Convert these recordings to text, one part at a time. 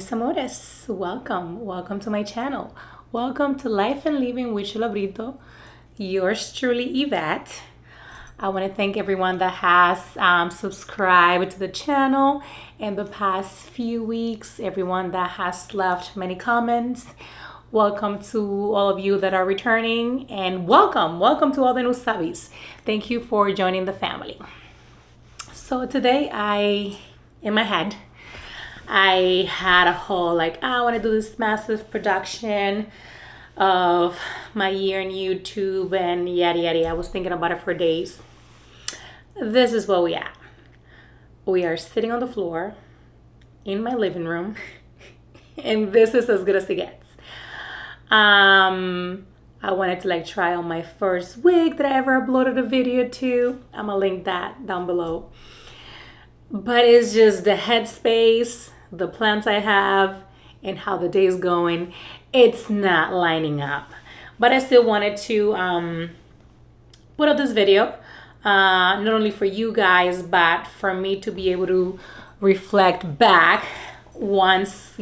mis amores, welcome to my channel. Welcome to Life and Living with Chulabrito. Yours truly, Yvette. I want to thank everyone that has subscribed to the channel in the past few weeks, everyone that has left many comments. Welcome to all of you that are returning, and welcome to all the new subbies. Thank you for joining the family. So today in my head, I had a whole I want to do this massive production of my year in YouTube and yada yada. I was thinking about it for days. This is where we at. We are sitting on the floor in my living room, and this is as good as it gets. I wanted to try on my first wig that I ever uploaded a video to. I'm gonna link that down below. But it's just the headspace, the plans I have, and how the day is going. It's not lining up. But I still wanted to put up this video, not only for you guys, but for me to be able to reflect back once,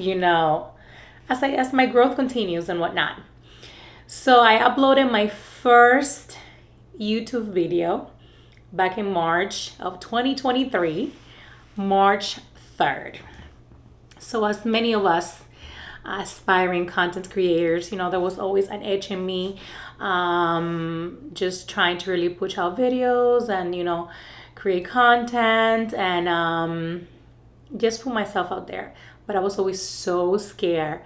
as my growth continues and whatnot. So I uploaded my first YouTube video back in March of 2023. March 3rd. So as many of us aspiring content creators, there was always an itch in me, just trying to really push out videos and, create content and just put myself out there. But I was always so scared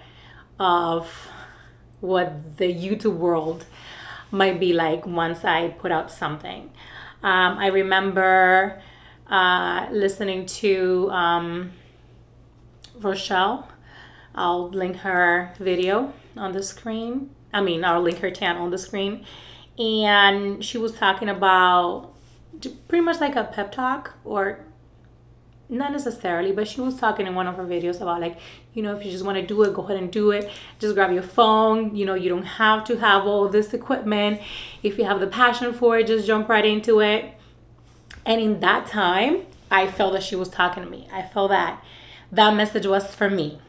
of what the YouTube world might be like once I put out something. I remember listening to Rochelle. I'll link her video on the screen. I'll link her channel on the screen. And she was talking about pretty much like a pep talk, or not necessarily, but she was talking in one of her videos about if you just want to do it, go ahead and do it. Just grab your phone. You don't have to have all this equipment. If you have the passion for it, just jump right into it. And in that time, I felt that she was talking to me. I felt that message was for me.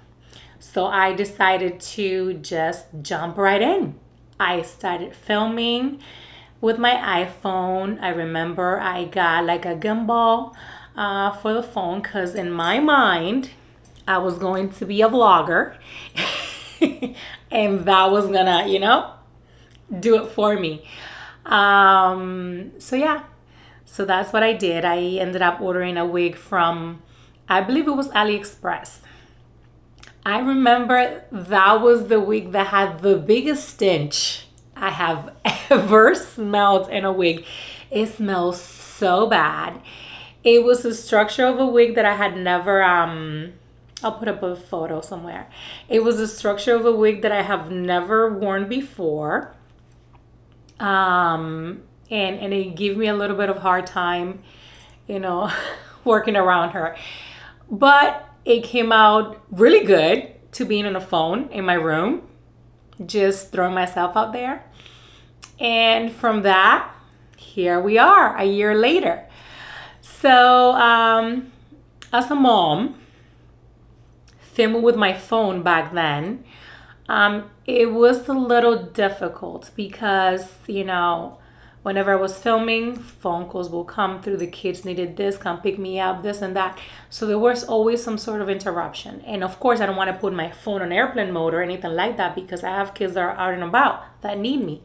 So I decided to just jump right in. I started filming with my iPhone. I remember I got a gimbal for the phone because in my mind, I was going to be a vlogger. And that was gonna, do it for me. So that's what I did. I ended up ordering a wig from, I believe it was AliExpress. I remember that was the wig that had the biggest stench I have ever smelled in a wig. It smells so bad. It was the structure of a wig that I had never, I'll put up a photo somewhere. It was the structure of a wig that I have never worn before. And it gave me a little bit of hard time, working around her. But it came out really good to being on a phone in my room, just throwing myself out there. And from that, here we are a year later. So as a mom, filming with my phone back then, it was a little difficult because, whenever I was filming, phone calls will come through. The kids needed this, come pick me up, this and that. So there was always some sort of interruption. And of course, I don't want to put my phone on airplane mode or anything like that because I have kids that are out and about that need me.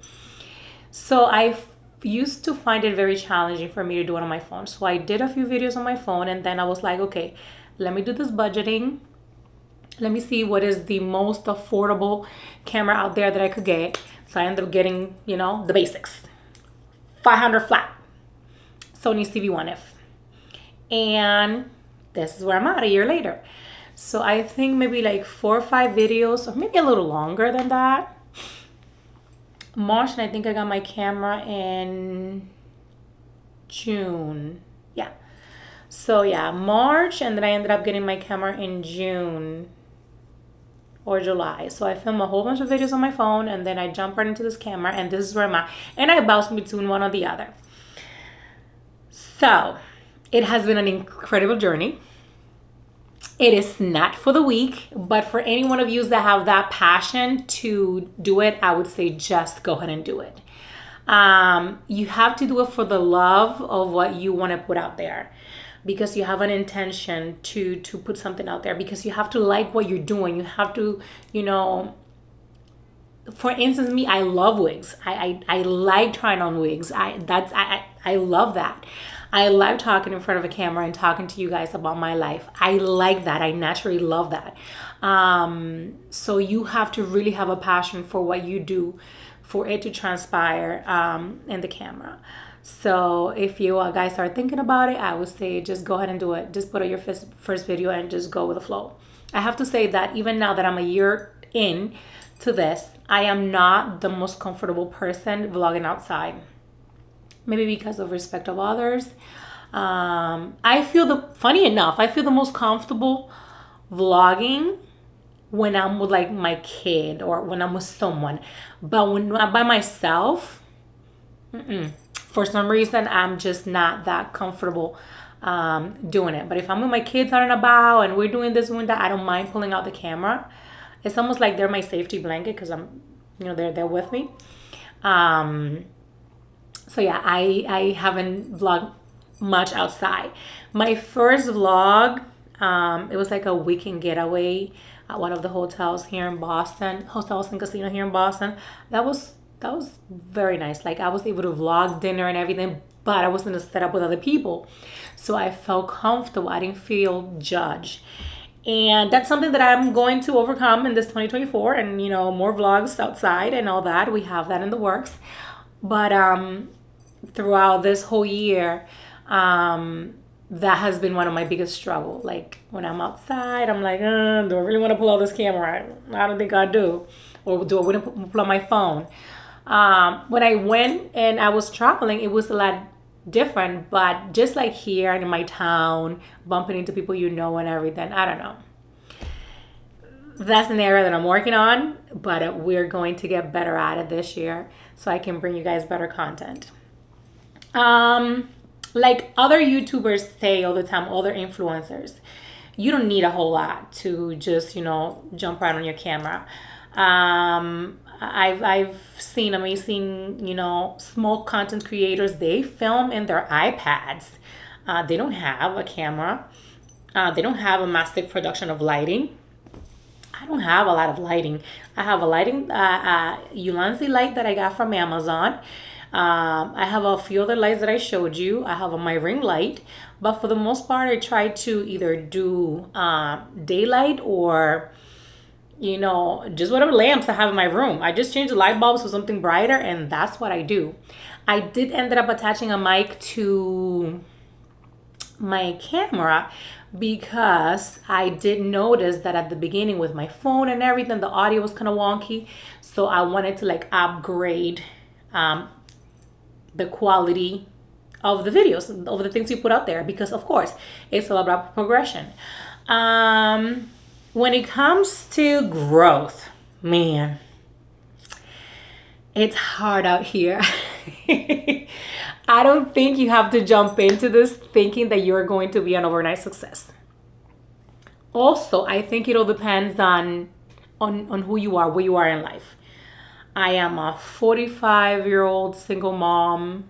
So I used to find it very challenging for me to do it on my phone. So I did a few videos on my phone, and then I was like, okay, let me do this budgeting. Let me see what is the most affordable camera out there that I could get. So I ended up getting, the basics. 500 flat. Sony CV1F. And this is where I'm at a year later. So I think maybe 4 or 5 videos, or maybe a little longer than that. March, and I think I got my camera in June. Yeah. So yeah, March, and then I ended up getting my camera in June or July. So I filmed a whole bunch of videos on my phone, and then I jump right into this camera, and this is where I'm at. And I bounce between one or the other. So it has been an incredible journey. It is not for the weak, but for any one of you that have that passion to do it, I would say just go ahead and do it. You have to do it for the love of what you want to put out there, because you have an intention to put something out there, because you have to like what you're doing. You have to, for instance, me, I love wigs. I like trying on wigs. I love that. I love talking in front of a camera and talking to you guys about my life. I like that. I naturally love that. So you have to really have a passion for what you do for it to transpire in the camera. So if you guys are thinking about it, I would say just go ahead and do it. Just put out your first video and just go with the flow. I have to say that even now that I'm a year in to this, I am not the most comfortable person vlogging outside. Maybe because of respect of others. Funny enough, I feel the most comfortable vlogging when I'm with like my kid or when I'm with someone. But when I'm by myself, for some reason, I'm just not that comfortable doing it. But if I'm with my kids out and about and we're doing this and that, I don't mind pulling out the camera. It's almost like they're my safety blanket because they're with me. So yeah, I haven't vlogged much outside. My first vlog, it was like a weekend getaway at one of the hotels here in Boston, hotels and casino here in Boston. That was very nice. Like I was able to vlog dinner and everything, but I wasn't set up with other people. So I felt comfortable. I didn't feel judged. And that's something that I'm going to overcome in this 2024 and, more vlogs outside and all that. We have that in the works. But throughout this whole year, that has been one of my biggest struggles. Like when I'm outside, I'm like, do I really want to pull out this camera? I don't think I do. Or do I want to pull out my phone? When I went and I was traveling, it was a lot different. But just like here in my town, bumping into people and everything, I don't know. That's an area that I'm working on, but we're going to get better at it this year so I can bring you guys better content. Like other YouTubers say all the time, other influencers, you don't need a whole lot to just, jump right on your camera. I've seen amazing, small content creators. They film in their iPads. They don't have a camera. They don't have a massive production of lighting. I don't have a lot of lighting. I have a lighting, Ulanzi light that I got from Amazon. I have a few other lights that I showed you. I have my ring light, but for the most part, I try to either do daylight or, just whatever lamps I have in my room. I just change the light bulbs to something brighter, and that's what I do. I did end up attaching a mic to my camera because I did notice that at the beginning with my phone and everything, the audio was kind of wonky. So I wanted to like upgrade the quality of the videos, of the things you put out there, because of course it's all about progression. When it comes to growth, man, it's hard out here. I don't think you have to jump into this thinking that you're going to be an overnight success. Also, I think it all depends on who you are, where you are in life. I am a 45-year-old single mom.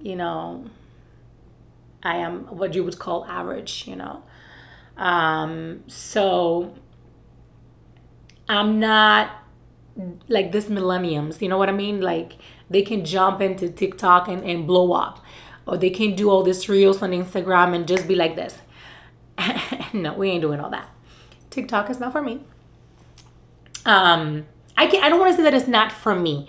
I am what you would call average, So I'm not like this millenniums, you know what I mean? Like they can jump into TikTok and blow up, or they can do all these reels on Instagram and just be like this. No, we ain't doing all that. TikTok is not for me. I don't want to say that it's not for me.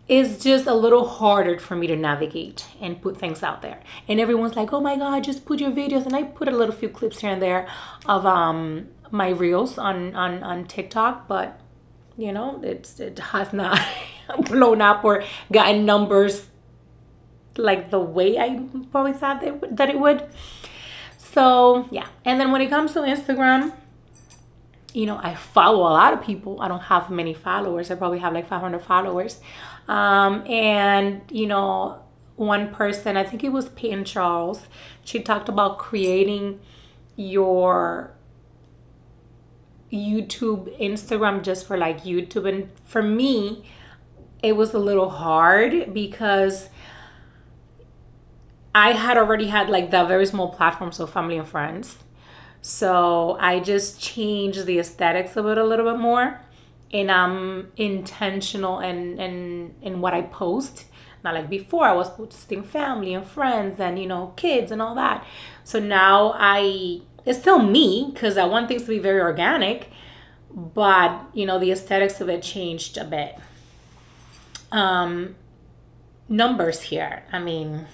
It's just a little harder for me to navigate and put things out there. And everyone's like, oh my God, just put your videos. And I put a little few clips here and there of my reels on TikTok, but it has not blown up or gotten numbers like the way I probably thought that it would. So yeah. And then when it comes to Instagram, I follow a lot of people. I don't have many followers. I probably have like 500 followers. And one person, I think it was Peyton Charles, she talked about creating your YouTube, Instagram just for like YouTube. And for me, it was a little hard because I had already had like the very small platform, so family and friends. So I just changed the aesthetics of it a little bit more. And I'm intentional in what I post. Not like before, I was posting family and friends and, kids and all that. So now it's still me because I want things to be very organic, but, the aesthetics of it changed a bit. Numbers here. I mean,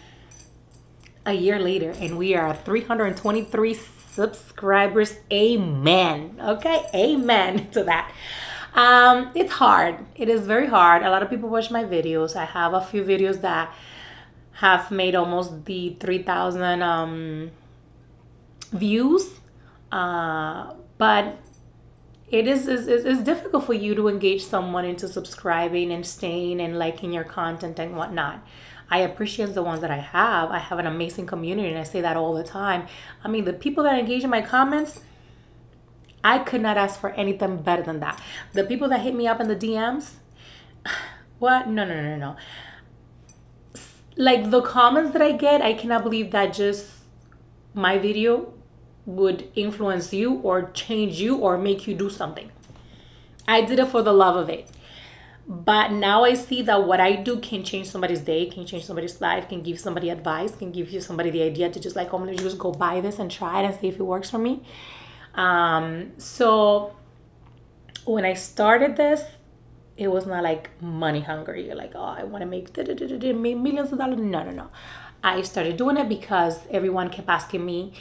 a year later and we are 323 subscribers. Amen. Okay, amen to that. It's hard. It is very hard. A lot of people watch my videos. I have a few videos that have made almost the 3,000 views, but it's difficult for you to engage someone into subscribing and staying and liking your content and whatnot. I appreciate the ones that I have. I have an amazing community, and I say that all the time. I mean, the people that engage in my comments, I could not ask for anything better than that. The people that hit me up in the DMs, what? No. Like the comments that I get, I cannot believe that just my video would influence you or change you or make you do something. I did it for the love of it. But now I see that what I do can change somebody's day, can change somebody's life, can give somebody advice, can give you somebody the idea to just like, oh, I'm gonna just go buy this and try it and see if it works for me. So when I started this, it was not like money hungry. You're like, oh, I want to make millions of dollars. No. I started doing it because everyone kept asking me,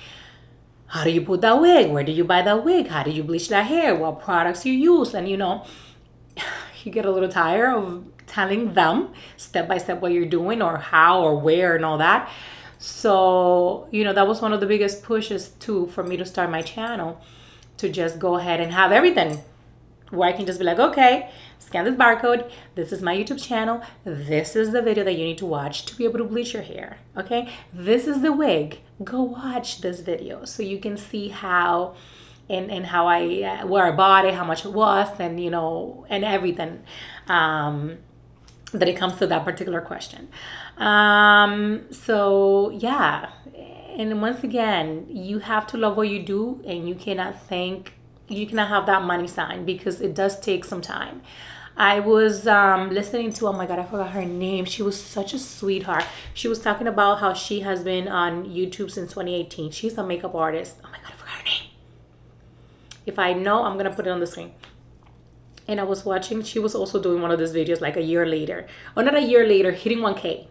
how do you put that wig? Where do you buy that wig? How do you bleach that hair? What products you use? And you get a little tired of telling them step by step what you're doing or how or where and all that. So, that was one of the biggest pushes too for me to start my channel, to just go ahead and have everything where I can just be like, okay, scan this barcode. This is my YouTube channel. This is the video that you need to watch to be able to bleach your hair. Okay. This is the wig. Go watch this video so you can see how and how where I bought it, how much it was, and and everything that it comes to that particular question. So yeah, and once again, you have to love what you do, and you cannot have that money sign because it does take some time. I was listening to, oh my God, I forgot her name. She was such a sweetheart. She was talking about how she has been on YouTube since 2018. She's a makeup artist. Oh my God, I forgot her name. If I know, I'm going to put it on the screen. And I was watching, she was also doing one of these videos like a year later. Or not a year later, hitting 1K.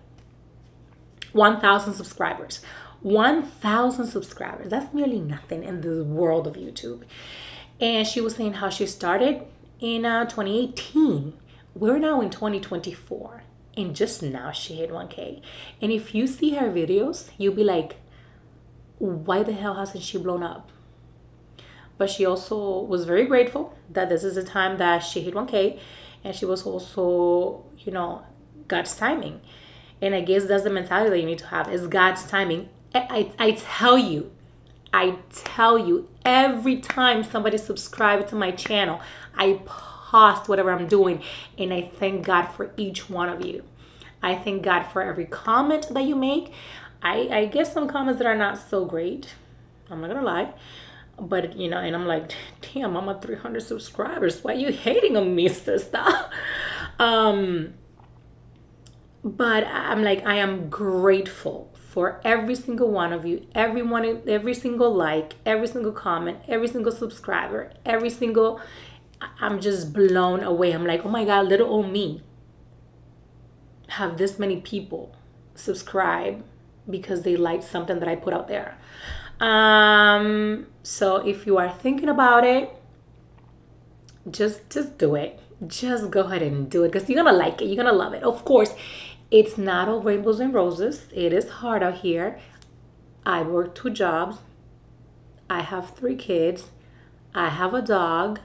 1,000 subscribers. 1,000 subscribers. That's nearly nothing in the world of YouTube. And she was saying how she started in 2018. We're now in 2024. And just now she hit 1K. And if you see her videos, you'll be like, why the hell hasn't she blown up? But she also was very grateful that this is the time that she hit 1K. And she was also, God's timing. And I guess that's the mentality that you need to have, is God's timing. I tell you, every time somebody subscribes to my channel, I post whatever I'm doing. And I thank God for each one of you. I thank God for every comment that you make. I get some comments that are not so great. I'm not going to lie. But, and I'm like, damn, I'm at 300 subscribers. Why are you hating on me, sister? But I'm like, I am grateful for every single one of you, every single like, every single comment, every single subscriber, I'm just blown away. I'm like, oh my God, little old me have this many people subscribe because they liked something that I put out there. So if you are thinking about it, just do it. Just go ahead and do it because you're gonna like it. You're gonna love it. Of course, it's not all rainbows and roses. It is hard out here. I work 2 jobs. I have 3 kids. I have a dog.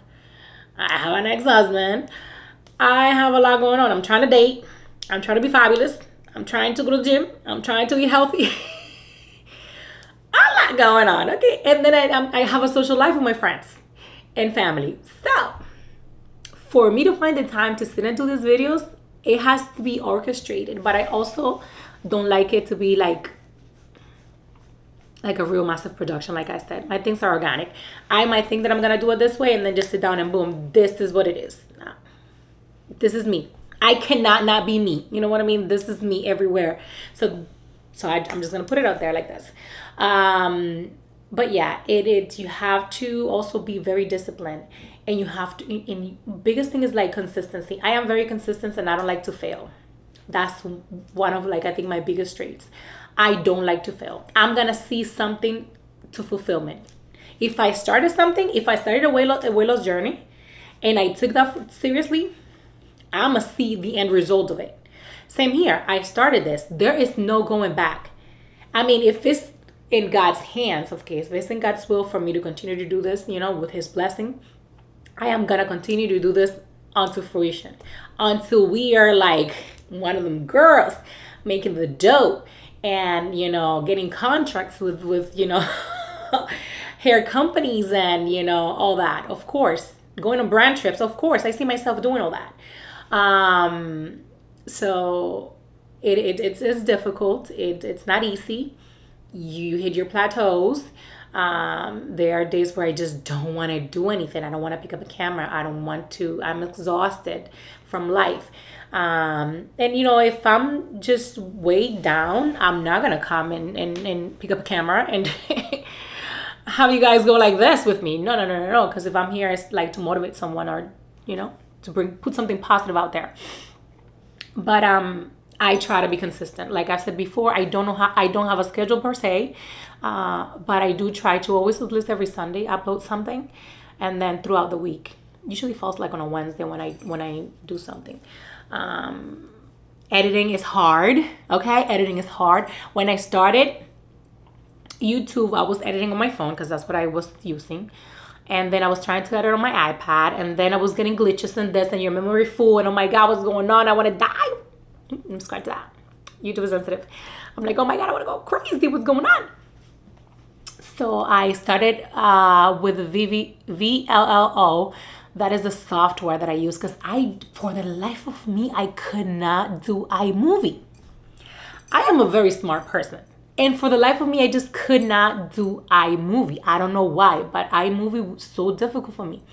I have an ex-husband. I have a lot going on. I'm trying to date. I'm trying to be fabulous. I'm trying to go to the gym. I'm trying to eat healthy. A lot going on. Okay. And then I have a social life with my friends and family. So for me to find the time to sit and do these videos, it has to be orchestrated. But I also don't like it to be like a real massive production. Like I said, my things are organic. I might think that I'm gonna do it this way and then just sit down and boom, this is what it is. No. This is me. I cannot not be me. You know what I mean? This is me everywhere. So I'm just gonna put it out there like this. But yeah, you have to also be very disciplined, and you have to. And biggest thing is like consistency. I am very consistent, and I don't like to fail. That's one of like I think my biggest traits. I don't like to fail. I'm gonna see something to fulfillment. If I started something, if I started a weight loss journey, and I took that seriously, I'm gonna see the end result of it. Same here. I started this. There is no going back. I mean, if it's in God's hands, okay, if it's in God's will for me to continue to do this, with His blessing, I am gonna continue to do this unto fruition, until we are like one of them girls making the dough and getting contracts with hair companies and all that. Of course, going on brand trips. Of course, I see myself doing all that. So it's difficult. It's not easy. You hit your plateaus. There are days where I just don't want to do anything. I don't want to pick up a camera. I don't want to. I'm exhausted from life. And if I'm just weighed down, I'm not gonna come and pick up a camera and have you guys go like this with me. No. Because if I'm here, it's like to motivate someone or to put something positive out there. But I try to be consistent. Like I said before, I don't have a schedule per se, but I do try to always, at least every Sunday, upload something, and then throughout the week. Usually falls like on a Wednesday when I do something. Editing is hard. Okay, editing is hard. When I started YouTube, I was editing on my phone because that's what I was using. And then I was trying to edit on my iPad. And then I was getting glitches and this and your memory full. And oh my God, what's going on? I want to die. I'm scared to that. YouTube is sensitive. I'm like, oh my God, I want to go crazy. What's going on? So I started with VLLO. That is the software that I use because for the life of me, I could not do iMovie. I am a very smart person. And for the life of me, I just could not do iMovie. I don't know why, but iMovie was so difficult for me.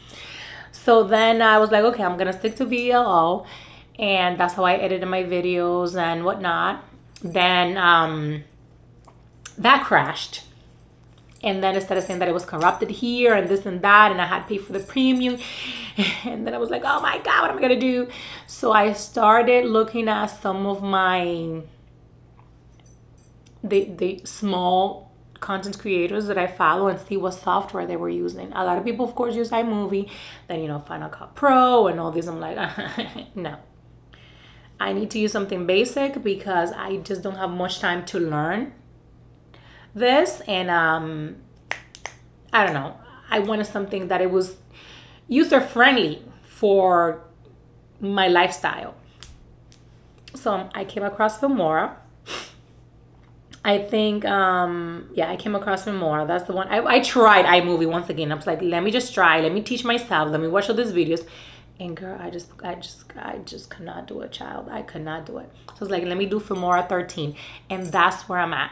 So then I was like, okay, I'm going to stick to VLO. And that's how I edited my videos and whatnot. Then that crashed. And then it started saying that it was corrupted here and this and that. And I had to pay for the premium. And then I was like, oh my God, what am I going to do? So I started looking at some of my... the small content creators that I follow and see what software they were using. A lot of people, of course, use iMovie. Then, Final Cut Pro and all these. I'm like, no. I need to use something basic because I just don't have much time to learn this. And I don't know. I wanted something that it was user-friendly for my lifestyle. So I came across Filmora. I think, I came across Filmora. That's the one. I tried iMovie once again. I was like, let me just try. Let me teach myself. Let me watch all these videos. And girl, I just could not do it, child. I could not do it. So I was like, let me do Filmora 13. And that's where I'm at.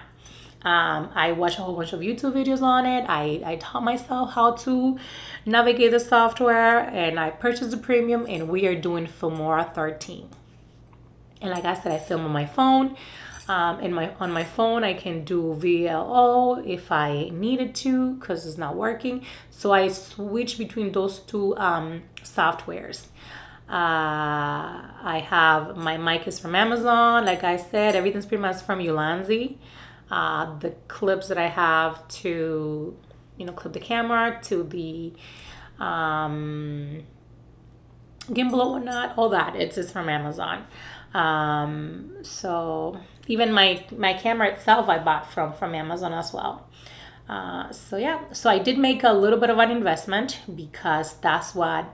I watched a whole bunch of YouTube videos on it. I taught myself how to navigate the software. And I purchased the premium. And we are doing Filmora 13. And like I said, I film on my phone. On my phone, I can do VLO if I needed to because it's not working. So I switch between those two softwares. I have my mic is from Amazon. Like I said, everything's pretty much from Ulanzi. The clips that I have to, clip the camera to the gimbal or whatnot, all that it's from Amazon. So even my camera itself I bought from Amazon as well. So I did make a little bit of an investment because that's what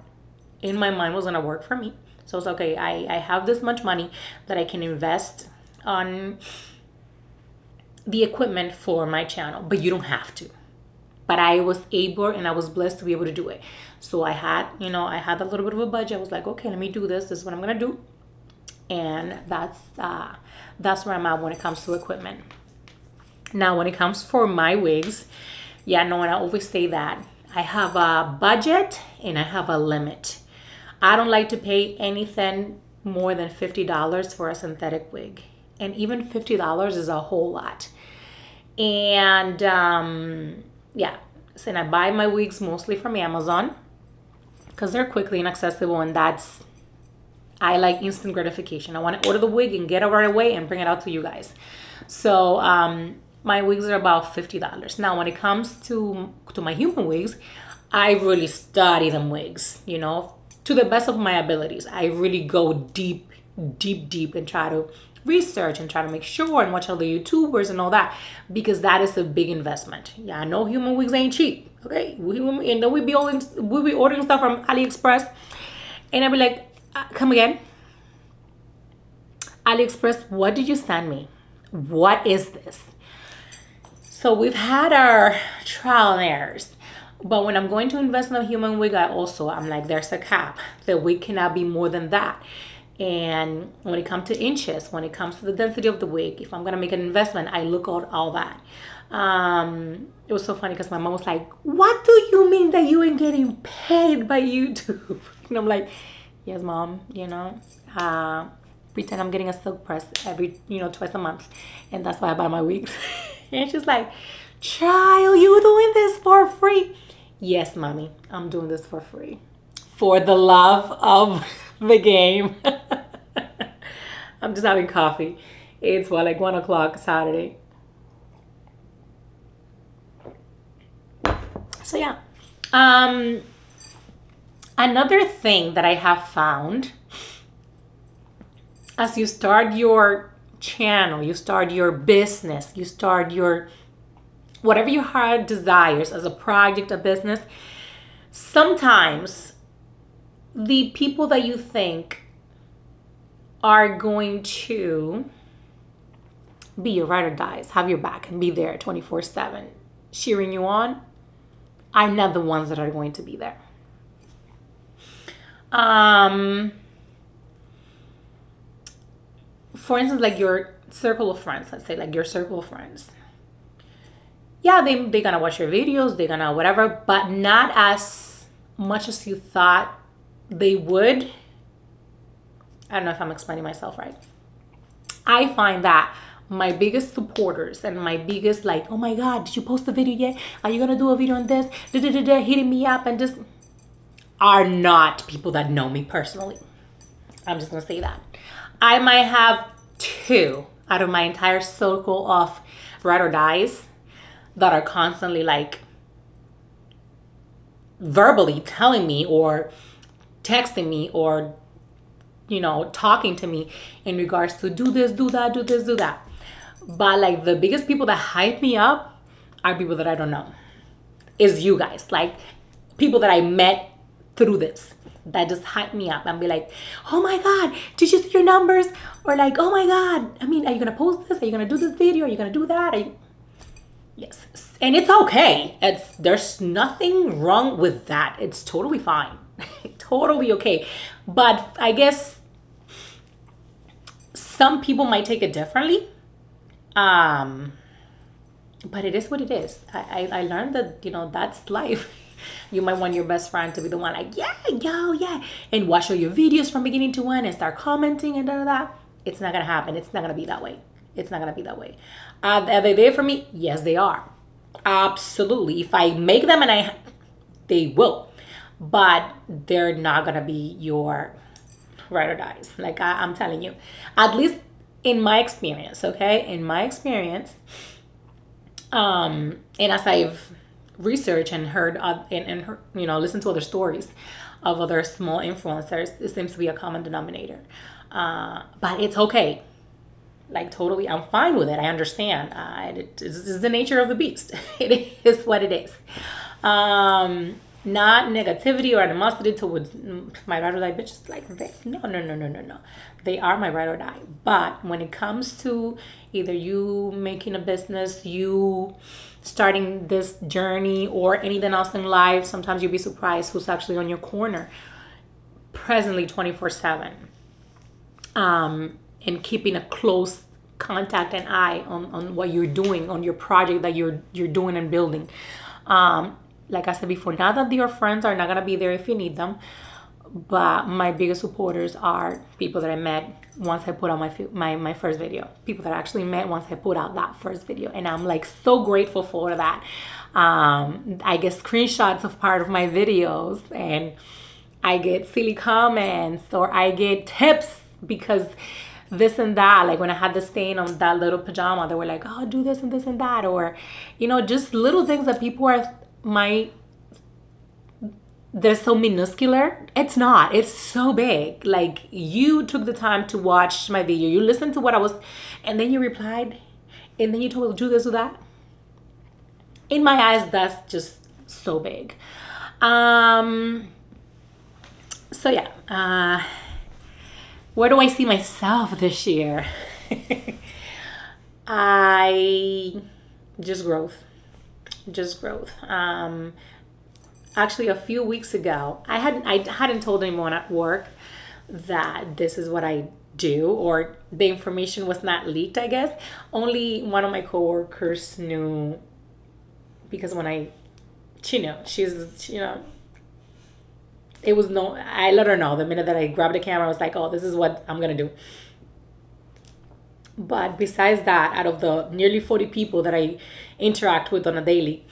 in my mind was gonna work for me. So it's okay, I have this much money that I can invest on the equipment for my channel, but you don't have to. but I was able and I was blessed to be able to do it. So I had, I had a little bit of a budget. I was like, okay, let me do this. This is what I'm gonna do, and that's where I'm at when it comes to equipment. Now, when it comes for my wigs, yeah, no, and I always say that I have a budget and I have a limit. I don't like to pay anything more than $50 for a synthetic wig, and even $50 is a whole lot. And yeah, so I buy my wigs mostly from Amazon because they're quickly and accessible, and I like instant gratification. I want to order the wig and get it right away and bring it out to you guys. So my wigs are about $50. Now, when it comes to my human wigs, I really study them wigs, to the best of my abilities. I really go deep, deep, deep and try to research and try to make sure and watch all the YouTubers and all that, because that is a big investment. Yeah, I know human wigs ain't cheap. Okay, we be ordering stuff from AliExpress, and I'll be like, come again? AliExpress, what did you send me? What is this? So we've had our trial and errors. But when I'm going to invest in a human wig, I'm like, there's a cap. The wig cannot be more than that. And when it comes to inches, when it comes to the density of the wig, if I'm going to make an investment, I look at all that. It was so funny because my mom was like, what do you mean that you ain't getting paid by YouTube? And I'm like, yes, Mom, pretend I'm getting a silk press every, twice a month. And that's why I buy my wigs. And she's like, child, you doing this for free? Yes, Mommy, I'm doing this for free. For the love of the game. I'm just having coffee. It's like 1 o'clock Saturday. So yeah. Another thing that I have found, as you start your channel, you start your business, you start your whatever your heart desires as a project, a business, sometimes the people that you think are going to be your ride or dies, have your back and be there 24/7, cheering you on, are not the ones that are going to be there. For instance, like your circle of friends, let's say like your circle of friends. Yeah, they're gonna watch your videos, they're gonna whatever, but not as much as you thought they would. I don't know if I'm explaining myself right. I find that my biggest supporters and my biggest like, oh my God, did you post the video yet? Are you gonna do a video on this? Hitting me up and just are not people that know me personally. I'm just gonna say that. I might have 2 out of my entire circle of ride or dies that are constantly like verbally telling me or texting me or talking to me in regards to do this, do that, do this, do that. But like the biggest people that hype me up are people that I don't know. Is you guys, like people that I met through this, that just hype me up and be like, oh my God, did you see your numbers? Or like, oh my God, are you gonna post this? Are you gonna do this video? Are you gonna do that? Yes, and it's okay. There's nothing wrong with that. It's totally fine. Totally okay. But I guess some people might take it differently. But it is what it is. I learned that, that's life. You might want your best friend to be the one like, yeah, and watch all your videos from beginning to end and start commenting and da. It's not gonna happen. It's not gonna be that way. It's not gonna be that way. Are they there for me? Yes, they are. Absolutely. If I make them they will. But they're not gonna be your ride or dies. Like I'm telling you. At least in my experience, okay? In my experience, and as I've researched and heard and listened to other stories of other small influencers, it seems to be a common denominator. But it's okay. Like totally, I'm fine with it. I understand. This is the nature of the beast. It is what it is. Not negativity or animosity towards my ride or die bitches like this. No, no, no, no, no, no. They are my ride or die. But when it comes to either you making a business, you starting this journey, or anything else in life, sometimes you'll be surprised who's actually on your corner presently 24/7. And keeping a close contact and eye on what you're doing, on your project that you're doing and building. Like I said before, not that your friends are not gonna be there if you need them, but my biggest supporters are people that I met once I put out my first video. People that I actually met once I put out that first video, and I'm like so grateful for that. I get screenshots of part of my videos, and I get silly comments, or I get tips because this and that. Like when I had the stain on that little pajama, they were like, oh, do this and this and that. Or, just little things that people they're so minuscular. It's not, it's so big. Like, you took the time to watch my video, you listened to what I was, and then you replied, and then you told me to do this or that. In my eyes, that's just so big. So yeah, where do I see myself this year? I just growth. Actually, a few weeks ago, I hadn't told anyone at work that this is what I do, or the information was not leaked, I guess. Only one of my coworkers knew, because it was no, I let her know the minute that I grabbed the camera. I was like, oh, this is what I'm gonna do. But besides that, out of the nearly 40 people that I interact with on a daily,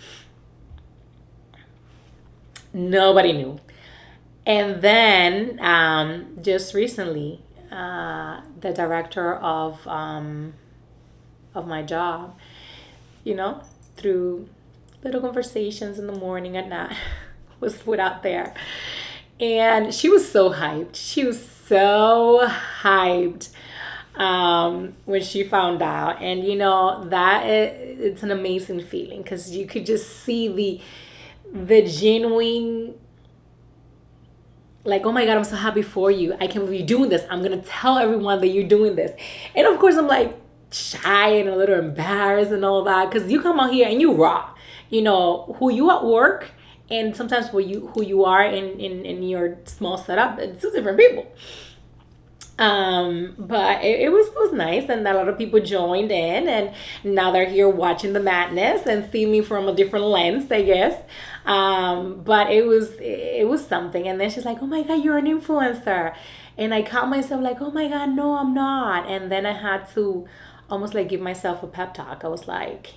nobody knew. And then just recently, the director of my job, through little conversations in the morning and night, was put out there. And she was so hyped. When she found out. And it's an amazing feeling, because you could just see the genuine, like, oh my God, I'm so happy for you. I can't believe you're doing this. I'm going to tell everyone that you're doing this. And of course, I'm like shy and a little embarrassed and all that, because you come out here and you raw, who you at work, and sometimes who you are in your small setup, it's two different people. But it was nice, and a lot of people joined in, and now they're here watching the madness and see me from a different lens, I guess. But it was something. And then she's like, oh my God, you're an influencer. And I caught myself like, oh my God, no, I'm not. And then I had to almost like give myself a pep talk. I was like,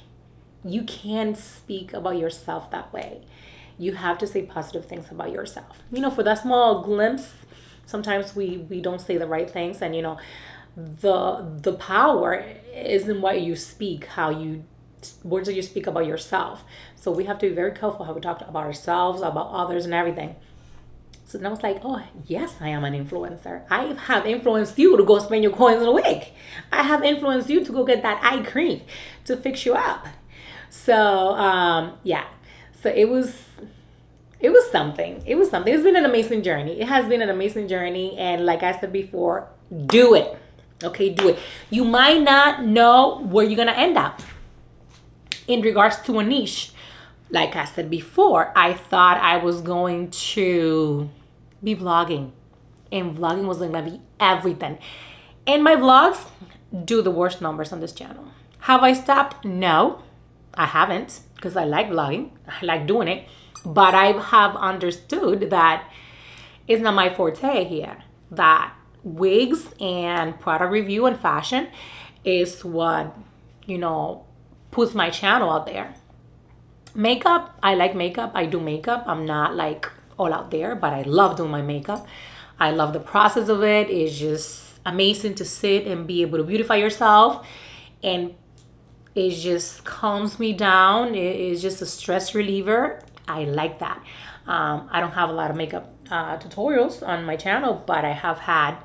you can't speak about yourself that way. You have to say positive things about yourself. For that small glimpse, sometimes we don't say the right things. And the power is in what you speak, words that you speak about yourself. So we have to be very careful how we talk about ourselves, about others, and everything. So then I was like, oh yes, I am an influencer. I have influenced you to go spend your coins in a wig. I have influenced you to go get that eye cream to fix you up. So yeah, so it was something. It's been an amazing journey. It has been an amazing journey. And like I said before, do it. Okay, do it. You might not know where you're going to end up in regards to a niche. Like I said before, I thought I was going to be vlogging. And vlogging was going to be everything. And my vlogs do the worst numbers on this channel. Have I stopped? No, I haven't, because I like vlogging. I like doing it. But I have understood that it's not my forte here. That wigs and product review and fashion is what, puts my channel out there. Makeup, I like makeup. I do makeup. I'm not like all out there, but I love doing my makeup. I love the process of it. It's just amazing to sit and be able to beautify yourself. And it just calms me down. It is just a stress reliever. I like that. I don't have a lot of makeup tutorials on my channel, but I have had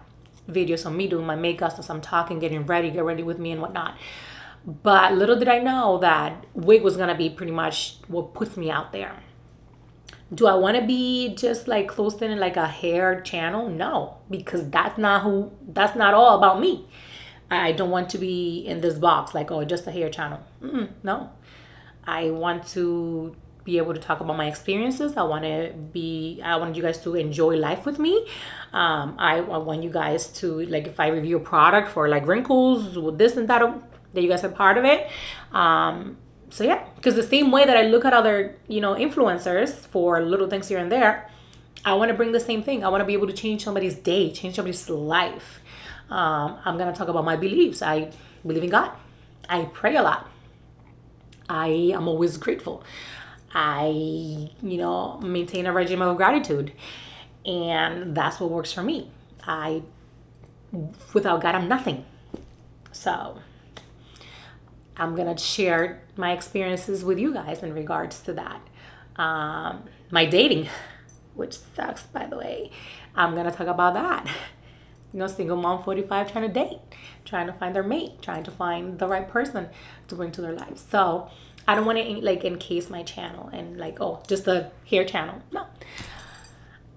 videos on me doing my makeup as I'm talking, get ready with me and whatnot. But little did I know that wig was going to be pretty much what puts me out there. Do I want to be just like closed in like a hair channel? No, because that's not all about me. I don't want to be in this box like, oh, just a hair channel. No, I want to be able to talk about my experiences. I want you guys to enjoy life with me. I want you guys to, like, if I review a product for like wrinkles with this and that you guys are part of it. So yeah, because the same way that I look at other, influencers for little things here and there, I want to bring the same thing. I want to be able to change somebody's day, change somebody's life. I'm going to talk about my beliefs. I believe in God. I pray a lot. I am always grateful. I, maintain a regimen of gratitude. And that's what works for me. Without God, I'm nothing. So I'm going to share my experiences with you guys in regards to that. My dating, which sucks, by the way. I'm going to talk about that. Single mom 45 trying to date, trying to find their mate, trying to find the right person to bring to their life. So I don't want to like encase my channel and like, oh, just a hair channel. No.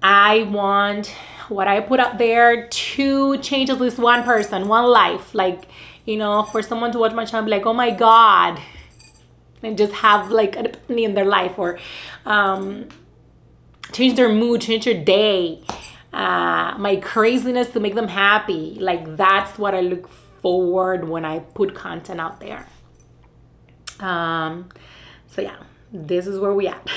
I want what I put up there to change at least one person, one life. Like, for someone to watch my channel and be like, oh my God, and just have like an epiphany in their life, or change their mood, change their day. My craziness to make them happy. Like, that's what I look forward when I put content out there. So yeah, this is where we at.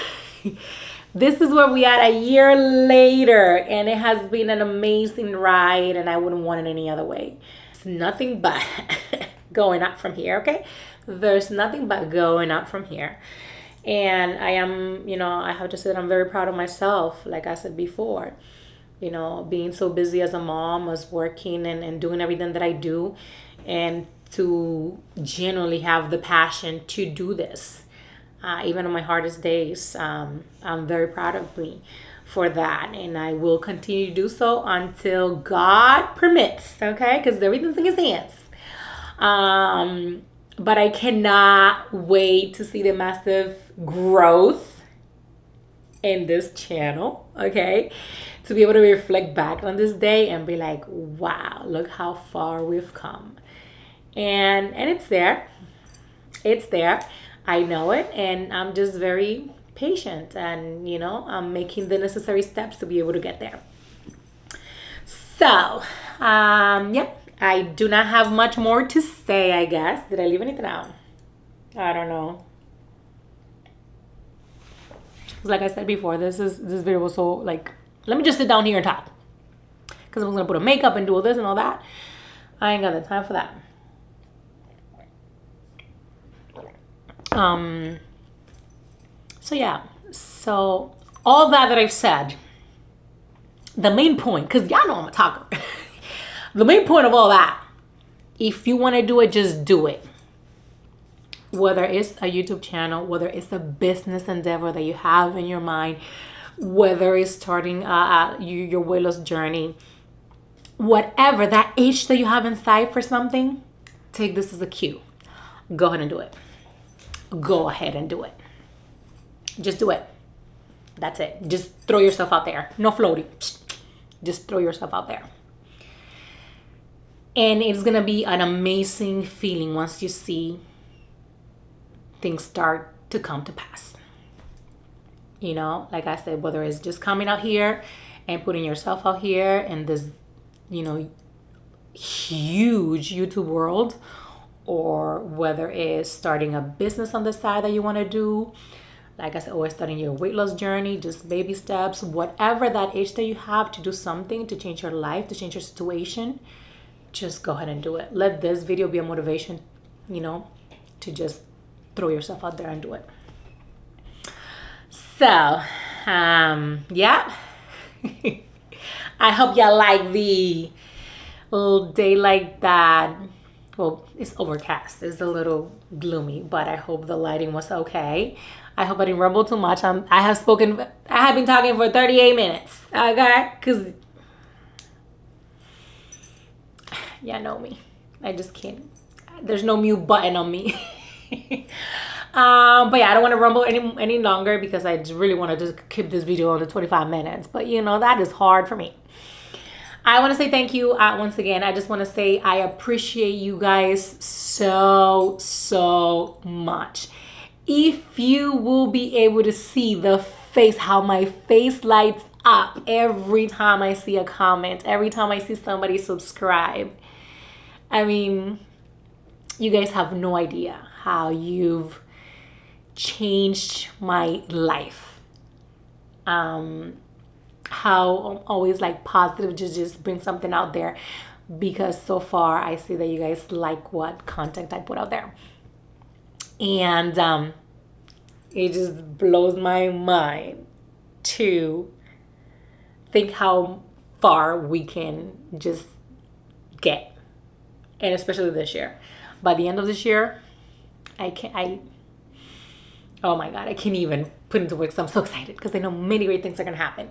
This is where we at a year later, and it has been an amazing ride, and I wouldn't want it any other way. It's nothing but going up from here, okay? There's nothing but going up from here. And I am, I have to say that I'm very proud of myself, like I said before. Being so busy as a mom, as working and doing everything that I do, and to genuinely have the passion to do this. Even on my hardest days, I'm very proud of me for that. And I will continue to do so until God permits, okay? Because everything's in His hands. But I cannot wait to see the massive growth in this channel, okay? To be able to reflect back on this day and be like, wow, look how far we've come. And it's there. It's there. I know it. And I'm just very patient. And, I'm making the necessary steps to be able to get there. So, yeah, I do not have much more to say, I guess. Did I leave anything out? I don't know. Like I said before, this video was so like, let me just sit down here and talk, because I'm gonna put on makeup and do all this and all that. I ain't got the time for that. So yeah, so all that I've said, the main point, because y'all know I'm a talker. The main point of all that, if you want to do it, just do it. Whether it's a YouTube channel, whether it's a business endeavor that you have in your mind, whether it's starting your weight loss journey, whatever, that itch that you have inside for something, take this as a cue. Go ahead and do it. Go ahead and do it. Just do it. That's it. Just throw yourself out there. No floating. Just throw yourself out there. And it's going to be an amazing feeling once you see things start to come to pass. Like I said, whether it's just coming out here and putting yourself out here in this, huge YouTube world, or whether it's starting a business on the side that you want to do, like I said, or starting your weight loss journey, just baby steps, whatever that itch that you have to do something to change your life, to change your situation, just go ahead and do it. Let this video be a motivation, to just throw yourself out there and do it. So, yeah. I hope y'all like the little day like that. Well, it's overcast. It's a little gloomy, but I hope the lighting was okay. I hope I didn't rumble too much. I have been talking for 38 minutes, okay? Because y'all know me. I just can't. There's no mute button on me. But yeah, I don't want to rumble any longer because I just really want to just keep this video under 25 minutes. But you know, that is hard for me. I want to say thank you once again. I just want to say I appreciate you guys so much. If you will be able to see the face, how my face lights up every time I see a comment, every time I see somebody subscribe. I mean, you guys have no idea how you've changed my life. How I'm always like positive to just bring something out there, because so far I see that you guys like what content I put out there. And it just blows my mind to think how far we can just get. And especially this year. By the end of this year, oh my God, I can't even put into words. I'm so excited because I know many great things are going to happen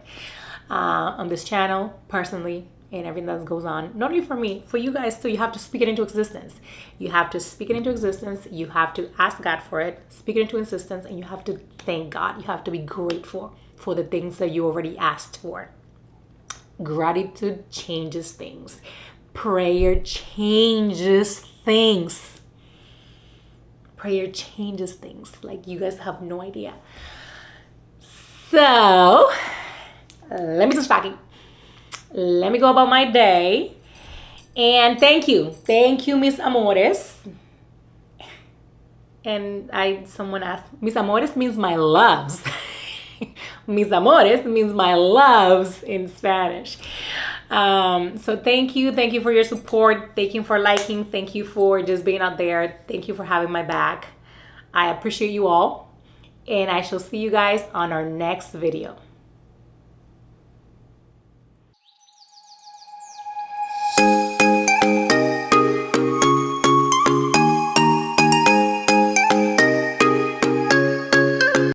on this channel, personally, and everything that goes on. Not only for me, for you guys too. You have to speak it into existence. You have to speak it into existence. You have to ask God for it, speak it into existence, and you have to thank God. You have to be grateful for the things that you already asked for. Gratitude changes things. Prayer changes things. Prayer changes things. Like, you guys have no idea. So, let me stop talking. Let me go about my day. And thank you. Thank you, Mis Amores. And someone asked, Mis Amores means my loves. Mis Amores means my loves in Spanish. So thank you for your support. Thank you for liking. Thank you for just being out there. Thank you for having my back. I appreciate you all, and I shall see you guys on our next video.